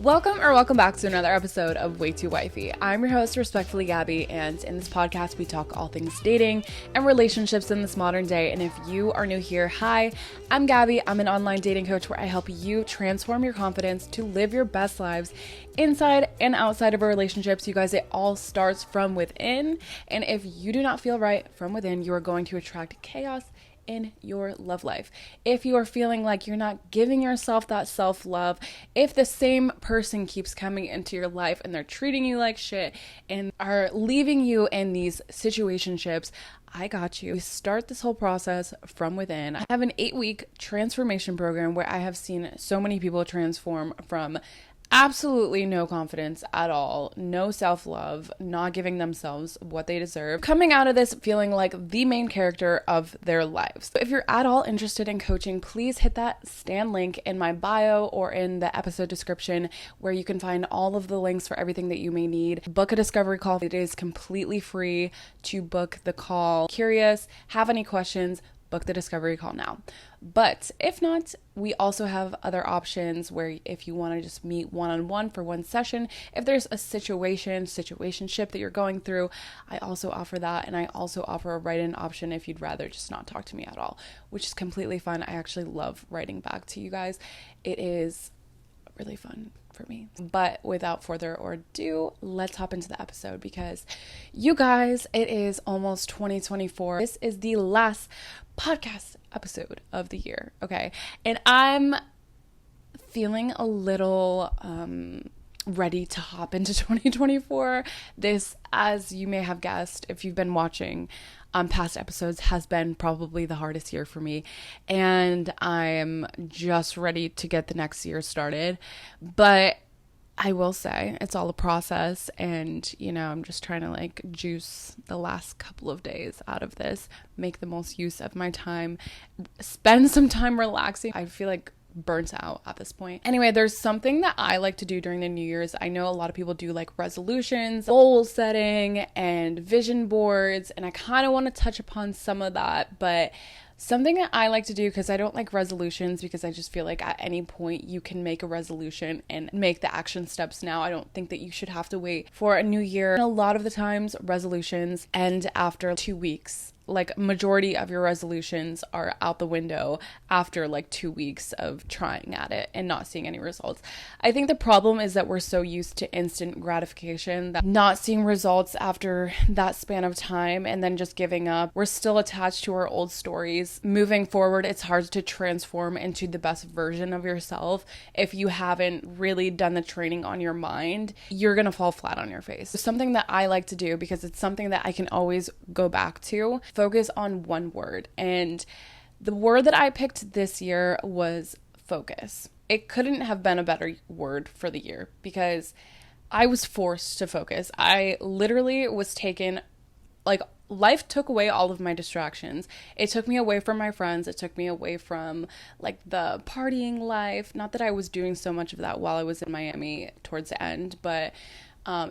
Welcome back to another episode of Way Too Wifey. I'm your host, respectfully Gabby, and in this podcast we talk all things dating and relationships in this modern day. And if you are new here, hi, I'm Gabby. I'm an online dating coach where I help you transform your confidence to live your best lives inside and outside of a relationship. So you guys, it all starts from within. And if you do not feel right from within, you are going to attract chaos in your love life. If you are feeling like you're not giving yourself that self-love, if the same person keeps coming into your life and they're treating you like shit and are leaving you in these situationships, I got you. We start this whole process from within. I have an 8-week transformation program where I have seen so many people transform from absolutely no confidence at all, no self-love, not giving themselves what they deserve, coming out of this feeling like the main character of their lives. So if you're at all interested in coaching, please hit that Stan link in my bio or in the episode description where you can find all of the links for everything that you may need. Book a discovery call. It is completely free to book the call. Curious, have any questions, book the discovery call now. But if not, we also have other options where if you want to just meet one-on-one for one session, if there's a situationship that you're going through, I also offer that. And I also offer a write-in option if you'd rather just not talk to me at all, which is completely fun. I actually love writing back to you guys. It is really fun for me. But without further ado, let's hop into the episode because you guys, it is almost 2024. This is the last podcast episode of the year, okay? And I'm feeling a little ready to hop into 2024. This, as you may have guessed, if you've been watching past episodes, has been probably the hardest year for me, and I'm just ready to get the next year started. But I will say it's all a process, and I'm just trying to like juice the last couple of days out of this, make the most use of my time, spend some time relaxing. I feel like burnt out at this point. Anyway, there's something that I like to do during the New Year's. I know a lot of people do like resolutions, goal setting, and vision boards, and I kind of want to touch upon some of that, but something that I like to do, because I don't like resolutions, because I just feel like at any point you can make a resolution and make the action steps now. I don't think that you should have to wait for a new year. And a lot of the times resolutions end after 2 weeks. Like majority of your resolutions are out the window after like 2 weeks of trying at it and not seeing any results. I think the problem is that we're so used to instant gratification that not seeing results after that span of time and then just giving up. We're still attached to our old stories. Moving forward, it's hard to transform into the best version of yourself if you haven't really done the training on your mind. You're gonna fall flat on your face. So something that I like to do, because it's something that I can always go back to, focus on one word. And the word that I picked this year was focus. It couldn't have been a better word for the year because I was forced to focus. I literally was taken, like, life took away all of my distractions. It took me away from my friends. It took me away from like the partying life. Not that I was doing so much of that while I was in Miami towards the end, but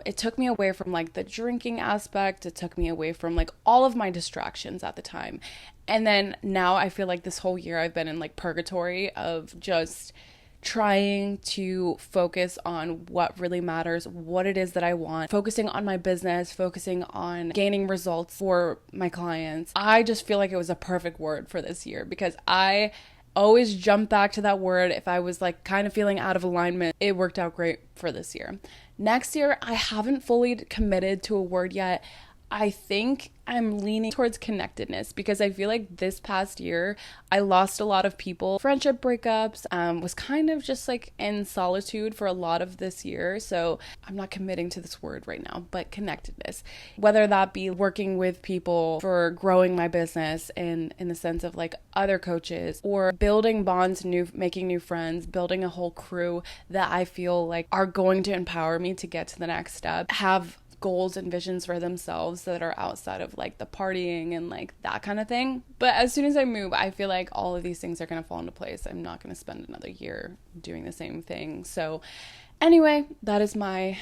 it took me away from like the drinking aspect. It took me away from like all of my distractions at the time. And then now I feel like this whole year I've been in like purgatory of just trying to focus on what really matters, what it is that I want, focusing on my business, focusing on gaining results for my clients. I just feel like it was a perfect word for this year because I always jump back to that word if I was like kind of feeling out of alignment. It worked out great for this year. Next year, I haven't fully committed to a word yet. I think I'm leaning towards connectedness because I feel like this past year I lost a lot of people, friendship breakups, was kind of just like in solitude for a lot of this year. So I'm not committing to this word right now, but connectedness, whether that be working with people for growing my business in the sense of like other coaches or building bonds, making new friends, building a whole crew that I feel like are going to empower me to get to the next step, have goals and visions for themselves that are outside of like the partying and like that kind of thing. But as soon as I move, I feel like all of these things are going to fall into place. I'm not going to spend another year doing the same thing. So anyway, that is my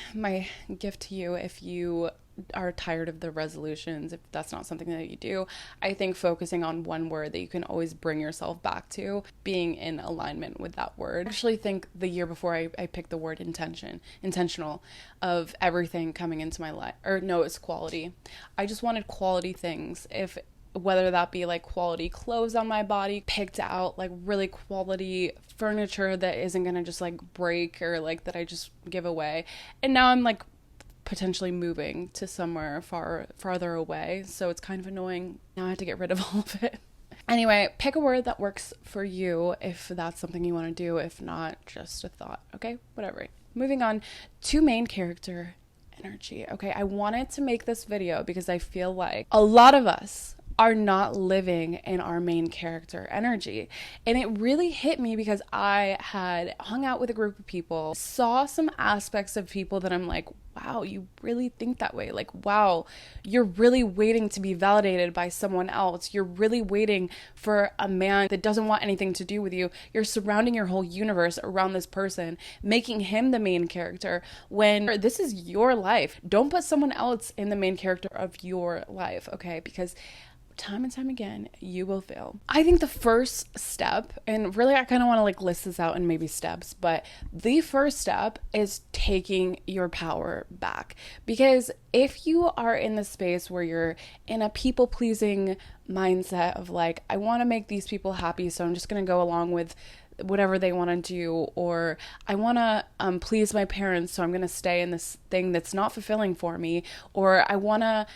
gift to you. If you are tired of the resolutions, if that's not something that you do, I think focusing on one word that you can always bring yourself back to, being in alignment with that word. I actually think the year before I picked the word intentional of everything coming into my life, or no, it's quality. I just wanted quality things. Whether that be like quality clothes on my body, picked out like really quality furniture that isn't gonna just like break or like that I just give away. And now I'm like potentially moving to somewhere farther away, so it's kind of annoying. Now I have to get rid of all of it. Anyway, pick a word that works for you if that's something you want to do. If not, just a thought. Okay, whatever. Moving on to main character energy. Okay, I wanted to make this video because I feel like a lot of us are not living in our main character energy. And it really hit me because I had hung out with a group of people, saw some aspects of people that I'm like, wow, you really think that way. Like, wow, you're really waiting to be validated by someone else. You're really waiting for a man that doesn't want anything to do with you. You're surrounding your whole universe around this person, making him the main character when this is your life. Don't put someone else in the main character of your life, okay? Because time and time again, you will fail. I think the first step, and really I kind of want to like list this out in maybe steps, but the first step is taking your power back. Because if you are in the space where you're in a people-pleasing mindset of like, I want to make these people happy, so I'm just going to go along with whatever they want to do, or I want to please my parents, so I'm going to stay in this thing that's not fulfilling for me, or I want to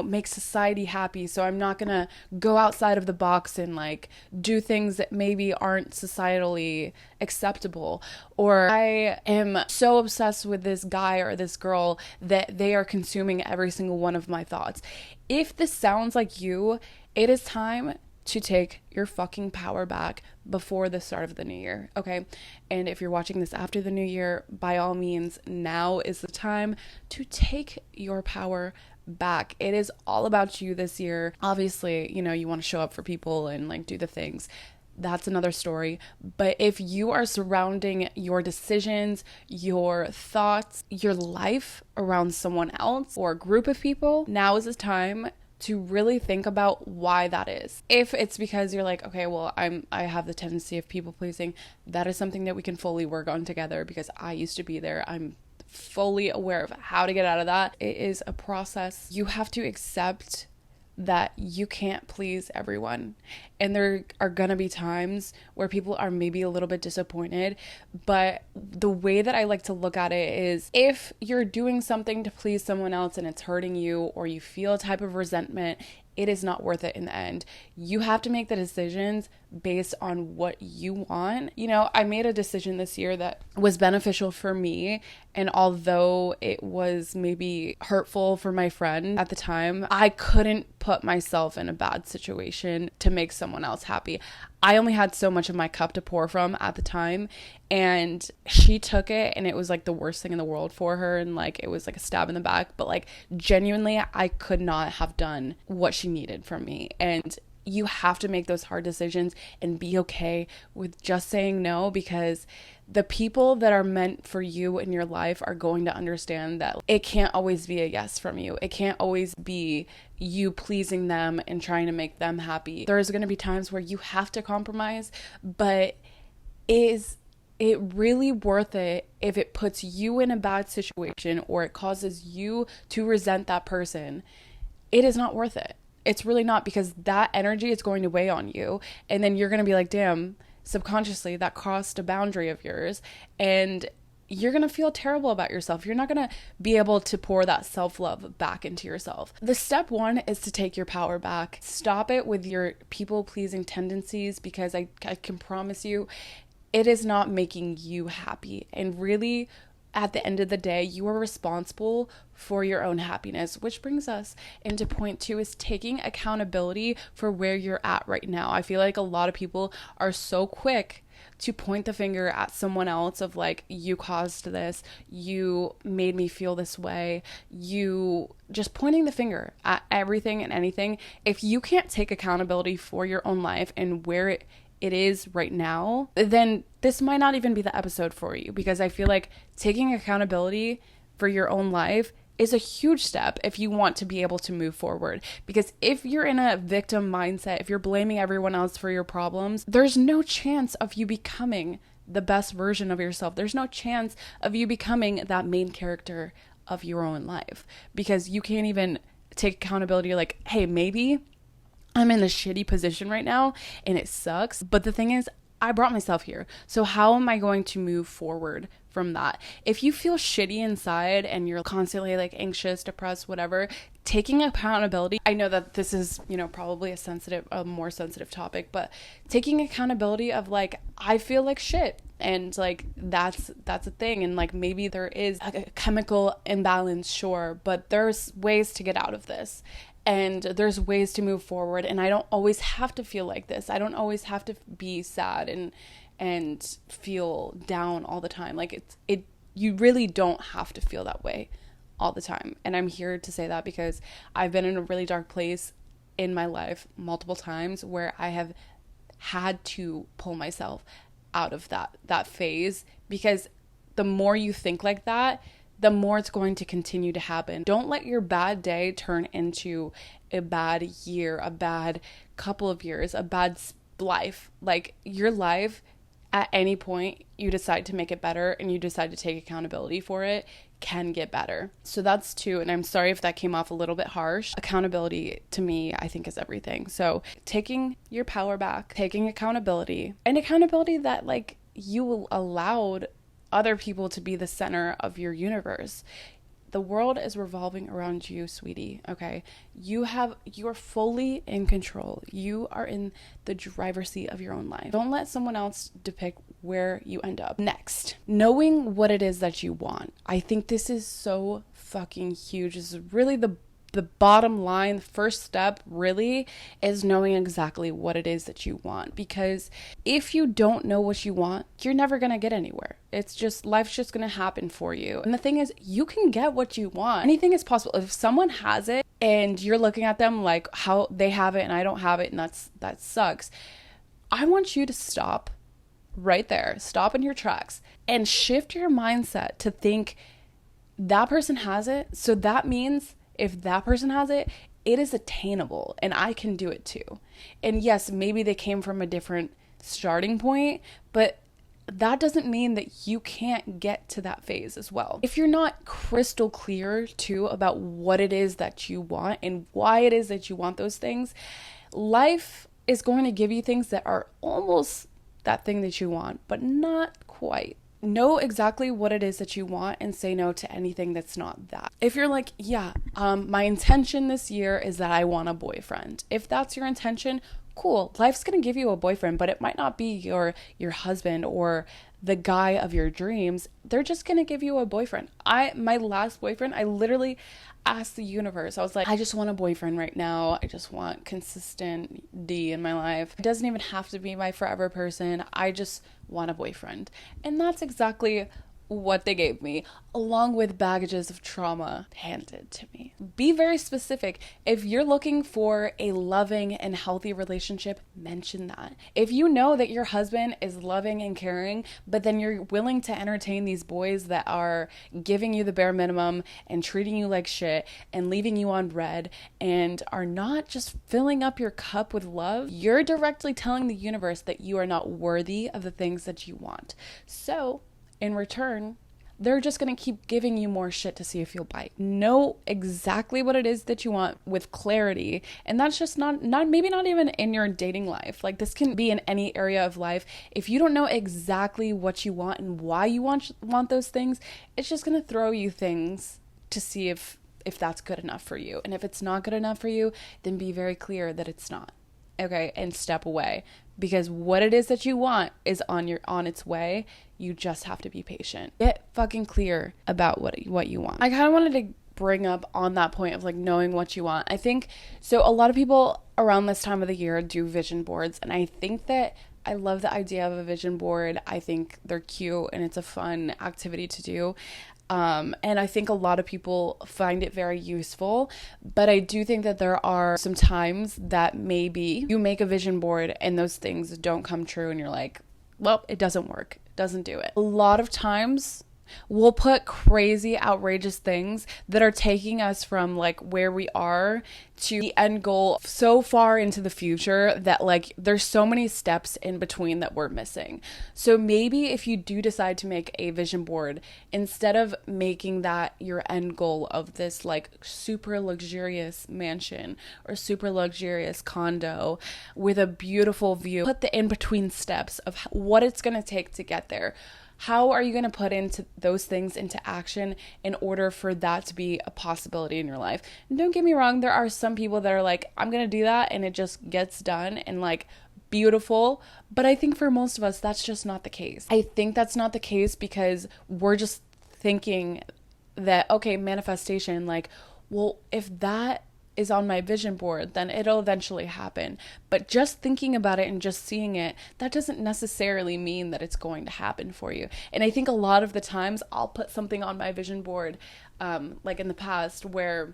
make society happy, so I'm not going to go outside of the box and like do things that maybe aren't societally acceptable, or I am so obsessed with this guy or this girl that they are consuming every single one of my thoughts. If this sounds like you, it is time to take your fucking power back before the start of the new year, okay? And if you're watching this after the new year, by all means, now is the time to take your power back. It is all about you this year. Obviously, you want to show up for people and like do the things. That's another story. But if you are surrounding your decisions, your thoughts, your life around someone else or a group of people, now is the time to really think about why that is. If it's because you're like, okay, well, I have the tendency of people pleasing, that is something that we can fully work on together because I used to be there. I'm fully aware of how to get out of that. It is a process. You have to accept that you can't please everyone. And there are gonna be times where people are maybe a little bit disappointed, but the way that I like to look at it is if you're doing something to please someone else and it's hurting you, or you feel a type of resentment, it is not worth it in the end. You have to make the decisions based on what you want. I made a decision this year that was beneficial for me. And although it was maybe hurtful for my friend at the time, I couldn't put myself in a bad situation to make someone else happy. I only had so much of my cup to pour from at the time, and she took it and it was like the worst thing in the world for her, and like it was like a stab in the back, but like genuinely I could not have done what she needed from me. And you have to make those hard decisions and be okay with just saying no, because the people that are meant for you in your life are going to understand that it can't always be a yes from you. It can't always be you pleasing them and trying to make them happy. There's going to be times where you have to compromise, but is it really worth it if it puts you in a bad situation or it causes you to resent that person? It is not worth it. It's really not, because that energy is going to weigh on you. And then you're going to be like, damn, subconsciously that crossed a boundary of yours. And you're going to feel terrible about yourself. You're not going to be able to pour that self-love back into yourself. The step one is to take your power back. Stop it with your people-pleasing tendencies, because I can promise you, it is not making you happy. And really, at the end of the day, you are responsible for your own happiness, which brings us into point 2, is taking accountability for where you're at right now. I feel like a lot of people are so quick to point the finger at someone else of like, you caused this, you made me feel this way, you just pointing the finger at everything and anything. If you can't take accountability for your own life and where it is right now, then this might not even be the episode for you, because I feel like taking accountability for your own life is a huge step if you want to be able to move forward. Because if you're in a victim mindset, if you're blaming everyone else for your problems, there's no chance of you becoming the best version of yourself. There's no chance of you becoming that main character of your own life, because you can't even take accountability. You're like, hey, maybe I'm in a shitty position right now and it sucks, but the thing is, I brought myself here. So how am I going to move forward from that? If you feel shitty inside and you're constantly like anxious, depressed, whatever, taking accountability, I know that this is, probably a more sensitive topic, but taking accountability of like, I feel like shit. And like, that's a thing. And like, maybe there is a chemical imbalance, sure, but there's ways to get out of this. And there's ways to move forward. And I don't always have to feel like this. I don't always have to be sad and feel down all the time. Like you really don't have to feel that way all the time. And I'm here to say that because I've been in a really dark place in my life multiple times where I have had to pull myself out of that phase, because the more you think like that, the more it's going to continue to happen. Don't let your bad day turn into a bad year, a bad couple of years, a bad life. Like, your life, at any point you decide to make it better and you decide to take accountability for it, can get better. So that's two. And I'm sorry if that came off a little bit harsh. Accountability to me, I think, is everything. So taking your power back, taking accountability, and accountability that like you allowed other people to be the center of your universe. The world is revolving around you, sweetie, okay? You are fully in control. You are in the driver's seat of your own life. Don't let someone else depict where you end up. Next, knowing what it is that you want. I think this is so fucking huge. This is really the bottom line. The first step really is knowing exactly what it is that you want, because if you don't know what you want, you're never going to get anywhere. It's just, life's just going to happen for you. And the thing is, you can get what you want. Anything is possible. If someone has it and you're looking at them like how they have it and I don't have it, and that sucks, I want you to stop right there. Stop in your tracks and shift your mindset to think that person has it. So that means if that person has it, it is attainable and I can do it too. And yes, maybe they came from a different starting point, but that doesn't mean that you can't get to that phase as well. If you're not crystal clear too about what it is that you want and why it is that you want those things, life is going to give you things that are almost that thing that you want, but not quite. Know exactly what it is that you want and say no to anything that's not that. If you're like, yeah, my intention this year is that I want a boyfriend. If that's your intention, cool. Life's going to give you a boyfriend, but it might not be your husband or the guy of your dreams. They're just going to give you a boyfriend. My last boyfriend, I literally asked the universe. I was like, I just want a boyfriend right now. I just want consistent D in my life. It doesn't even have to be my forever person. I just want a boyfriend. And that's exactly what they gave me, along with baggages of trauma handed to me. Be very specific. If you're looking for a loving and healthy relationship, mention that. If you know that your husband is loving and caring, but then you're willing to entertain these boys that are giving you the bare minimum and treating you like shit and leaving you on red and are not just filling up your cup with love, you're directly telling the universe that you are not worthy of the things that you want. So in return, they're just going to keep giving you more shit to see if you'll bite. Know exactly what it is that you want with clarity. And that's just not maybe not even in your dating life. Like, this can be in any area of life. If you don't know exactly what you want and why you want those things, it's just going to throw you things to see if that's good enough for you. And if it's not good enough for you, then be very clear that it's not. Okay, and step away, because what it is that you want is on its way. You just have to be patient. Get fucking clear about what you want. I kind of wanted to bring up on that point of like knowing what you want. I think so. A lot of people around this time of the year do vision boards, and I think that I love the idea of a vision board. I think they're cute and it's a fun activity to do. And I think a lot of people find it very useful, but I do think that there are some times that maybe you make a vision board and those things don't come true and you're like, well, it doesn't work. It doesn't do it. A lot of times We'll put crazy, outrageous things that are taking us from like where we are to the end goal so far into the future that like there's so many steps in between that we're missing. So maybe if you do decide to make a vision board, instead of making that your end goal of this like super luxurious mansion or super luxurious condo with a beautiful view, put the in between steps of what it's going to take to get there. How are you going to put into those things into action in order for that to be a possibility in your life? And don't get me wrong, there are some people that are like, I'm going to do that and it just gets done and like beautiful. But I think for most of us, that's just not the case. I think that's not the case because we're just thinking that, okay, manifestation, like, well, if that is on my vision board, then it'll eventually happen. But just thinking about it and just seeing it, that doesn't necessarily mean that it's going to happen for you. And I think a lot of the times I'll put something on my vision board, like in the past, where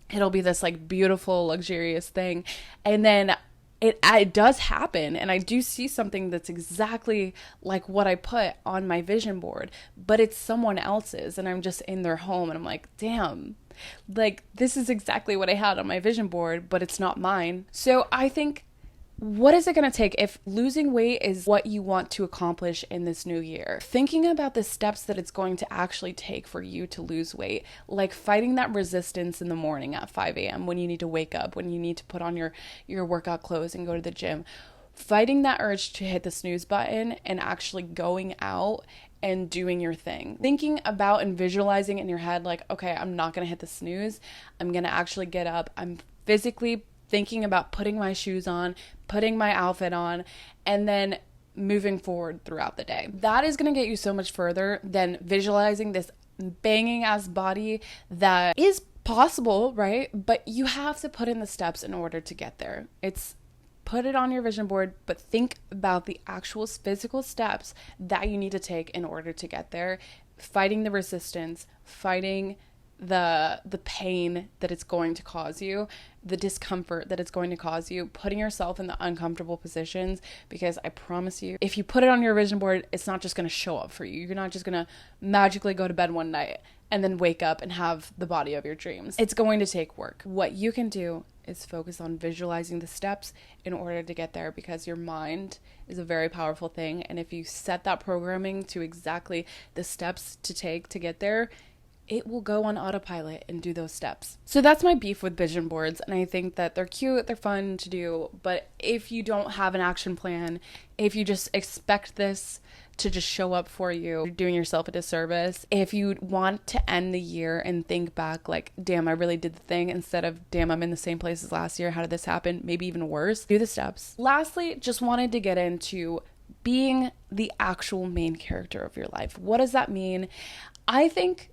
it'll be this like beautiful, luxurious thing. And then it does happen, and I do see something that's exactly like what I put on my vision board, but it's someone else's, and I'm just in their home, and I'm like, damn, like this is exactly what I had on my vision board, but it's not mine. So I think, what is it going to take if losing weight is what you want to accomplish in this new year? Thinking about the steps that it's going to actually take for you to lose weight, like fighting that resistance in the morning at 5 a.m. when you need to wake up, when you need to put on your workout clothes and go to the gym, fighting that urge to hit the snooze button and actually going out and doing your thing. Thinking about and visualizing in your head, like, okay, I'm not going to hit the snooze. I'm going to actually get up. I'm physically thinking about putting my shoes on, putting my outfit on, and then moving forward throughout the day. That is going to get you so much further than visualizing this banging ass body that is possible, right? But you have to put in the steps in order to get there. It's put it on your vision board, but think about the actual physical steps that you need to take in order to get there. Fighting the resistance, fighting the pain that it's going to cause you, the discomfort that it's going to cause you, putting yourself in the uncomfortable positions, because I promise you, if you put it on your vision board, it's not just going to show up for you. You're not just going to magically go to bed one night and then wake up and have the body of your dreams. It's going to take work. What you can do is focus on visualizing the steps in order to get there, because your mind is a very powerful thing. And if you set that programming to exactly the steps to take to get there, it will go on autopilot and do those steps. So that's my beef with vision boards. And I think that they're cute, they're fun to do. But if you don't have an action plan, if you just expect this to just show up for you, you're doing yourself a disservice. If you want to end the year and think back like, damn, I really did the thing, instead of, damn, I'm in the same place as last year, how did this happen? Maybe even worse. Do the steps. Lastly, just wanted to get into being the actual main character of your life. What does that mean? I think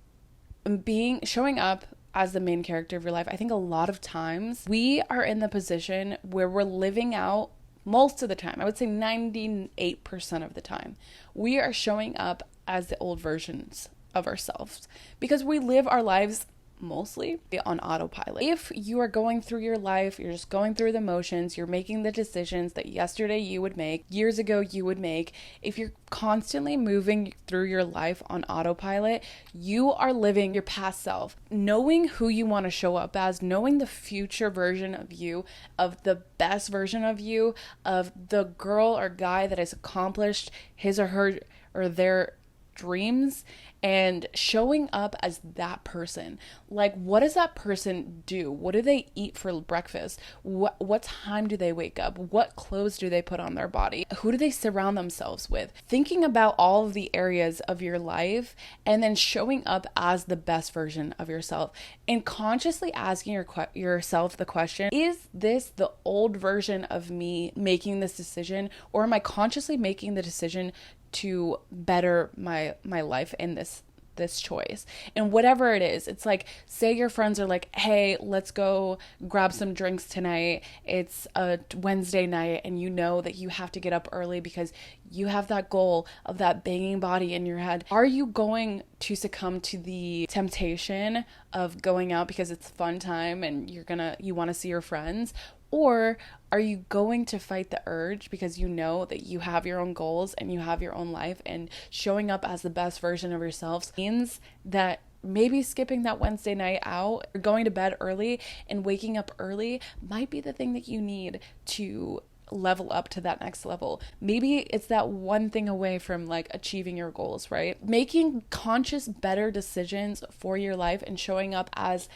showing up as the main character of your life, I think a lot of times we are in the position where we're living out, most of the time, I would say 98% of the time, we are showing up as the old versions of ourselves, because we live our lives mostly on autopilot. If you are going through your life, you're just going through the motions, you're making the decisions that yesterday you would make, years ago you would make. If you're constantly moving through your life on autopilot, you are living your past self. Knowing who you want to show up as, knowing the future version of you, of the best version of you, of the girl or guy that has accomplished his or her or their dreams, and showing up as that person. Like, what does that person do? What do they eat for breakfast? What time do they wake up? What clothes do they put on their body? Who do they surround themselves with? Thinking about all of the areas of your life and then showing up as the best version of yourself, and consciously asking yourself the question, is this the old version of me making this decision, or am I consciously making the decision to better my life in this choice? And whatever it is, it's like, say your friends are like, hey, let's go grab some drinks tonight. It's a Wednesday night, and you know that you have to get up early because you have that goal of that banging body in your head. Are you going to succumb to the temptation of going out because it's fun time and you want to see your friends? Or are you going to fight the urge because you know that you have your own goals and you have your own life, and showing up as the best version of yourself means that maybe skipping that Wednesday night out or going to bed early and waking up early might be the thing that you need to level up to that next level. Maybe it's that one thing away from like achieving your goals, right? Making conscious, better decisions for your life and showing up as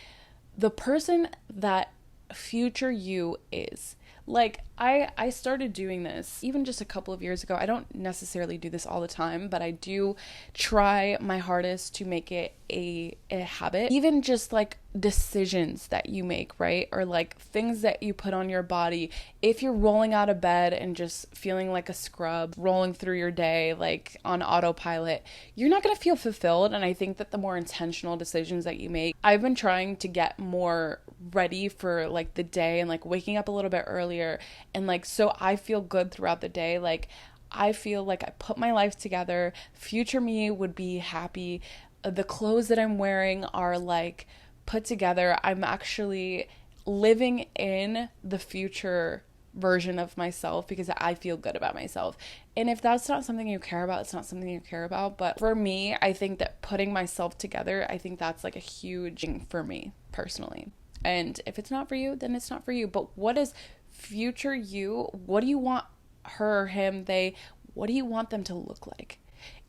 the person that future you is. Like I started doing this even just a couple of years ago. I don't necessarily do this all the time, but I do try my hardest to make it a habit. Even just like decisions that you make, right? Or like things that you put on your body. If you're rolling out of bed and just feeling like a scrub, rolling through your day like on autopilot, you're not going to feel fulfilled. And I think that the more intentional decisions that you make, I've been trying to get more ready for like the day and like waking up a little bit earlier, and like so I feel good throughout the day. Like I feel like I put my life together. Future me would be happy. The clothes that I'm wearing are like put together. I'm actually living in the future version of myself because I feel good about myself. And if that's not something you care about, it's not something you care about. But for me, I think that putting myself together, I think that's like a huge thing for me personally. And if it's not for you, then it's not for you. But what is future you? What do you want her, him, they, what do you want them to look like?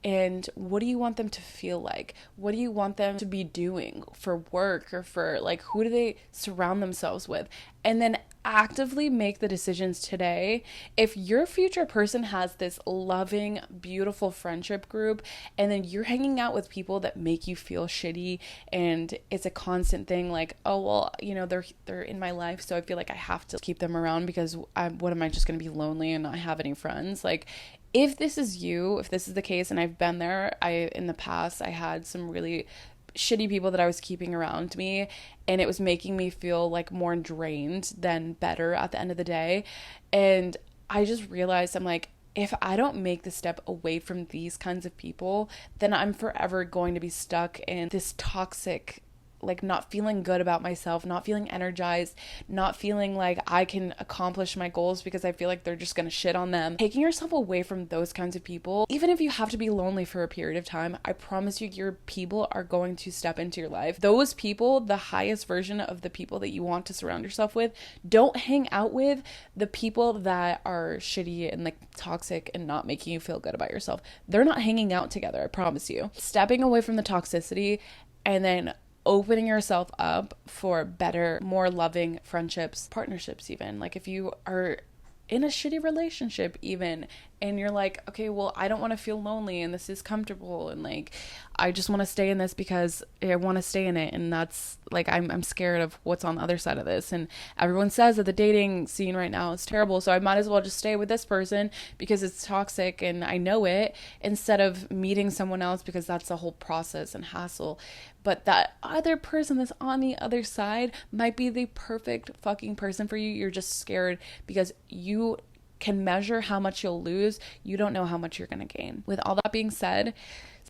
And what do you want them to feel like? What do you want them to be doing for work, or for like, who do they surround themselves with? And then actively make the decisions today. If your future person has this loving, beautiful friendship group, and then you're hanging out with people that make you feel shitty, and it's a constant thing like, oh, well, you know, they're in my life, so I feel like I have to keep them around because what am I just going to be lonely and not have any friends? Like, if this is you, if this is the case, and I've been there, in the past, I had some really shitty people that I was keeping around me, and it was making me feel like more drained than better at the end of the day. And I just realized, I'm like, if I don't make the step away from these kinds of people, then I'm forever going to be stuck in this toxic, like not feeling good about myself, not feeling energized, not feeling like I can accomplish my goals because I feel like they're just gonna shit on them. Taking yourself away from those kinds of people, even if you have to be lonely for a period of time, I promise you, your people are going to step into your life. Those people, the highest version of the people that you want to surround yourself with, don't hang out with the people that are shitty and like toxic and not making you feel good about yourself. They're not hanging out together, I promise you. Stepping away from the toxicity and then opening yourself up for better, more loving friendships, partnerships even. Like if you are in a shitty relationship even, and you're like, okay, well, I don't want to feel lonely and this is comfortable, and like I just want to stay in this because I want to stay in it, and that's like I'm scared of what's on the other side of this, and everyone says that the dating scene right now is terrible, so I might as well just stay with this person because it's toxic and I know it, instead of meeting someone else, because that's a whole process and hassle. But that other person that's on the other side might be the perfect fucking person for you. You're just scared because you can measure how much you'll lose. You don't know how much you're going to gain. With all that being said,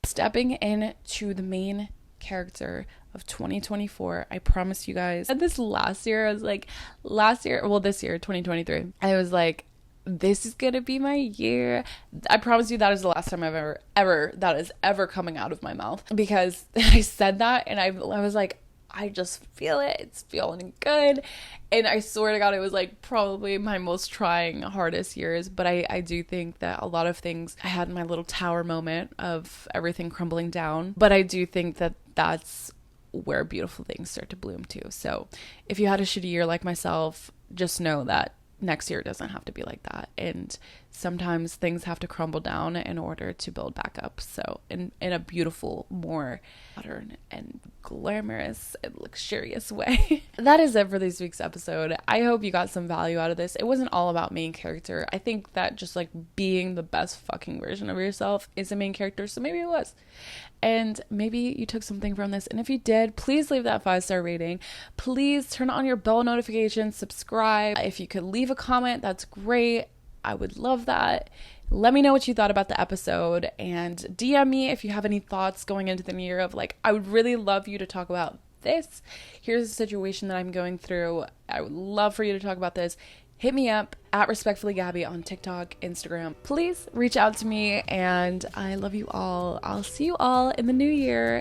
stepping into the main character of 2024, I promise you guys, this last year, this year, 2023, I was like, this is gonna be my year. I promise you that is the last time I've ever that is ever coming out of my mouth, because I said that and I was like, I just feel it. It's feeling good. And I swear to God, it was like probably my most trying, hardest years. But I do think that a lot of things, I had my little tower moment of everything crumbling down. But I do think that that's where beautiful things start to bloom too. So if you had a shitty year like myself, just know that next year doesn't have to be like that, and sometimes things have to crumble down in order to build back up, so in a beautiful, more modern and glamorous and luxurious way. That is it for this week's episode. I hope you got some value out of this. It wasn't all about main character. I think that just like being the best fucking version of yourself is a main character, so maybe it was. And maybe you took something from this. And if you did, please leave that 5-star rating. Please turn on your bell notifications, subscribe. If you could leave a comment, that's great. I would love that. Let me know what you thought about the episode, and DM me if you have any thoughts going into the new year of like, I would really love you to talk about this. Here's a situation that I'm going through. I would love for you to talk about this. Hit me up at Respectfully Gabby on TikTok, Instagram. Please reach out to me, and I love you all. I'll see you all in the new year.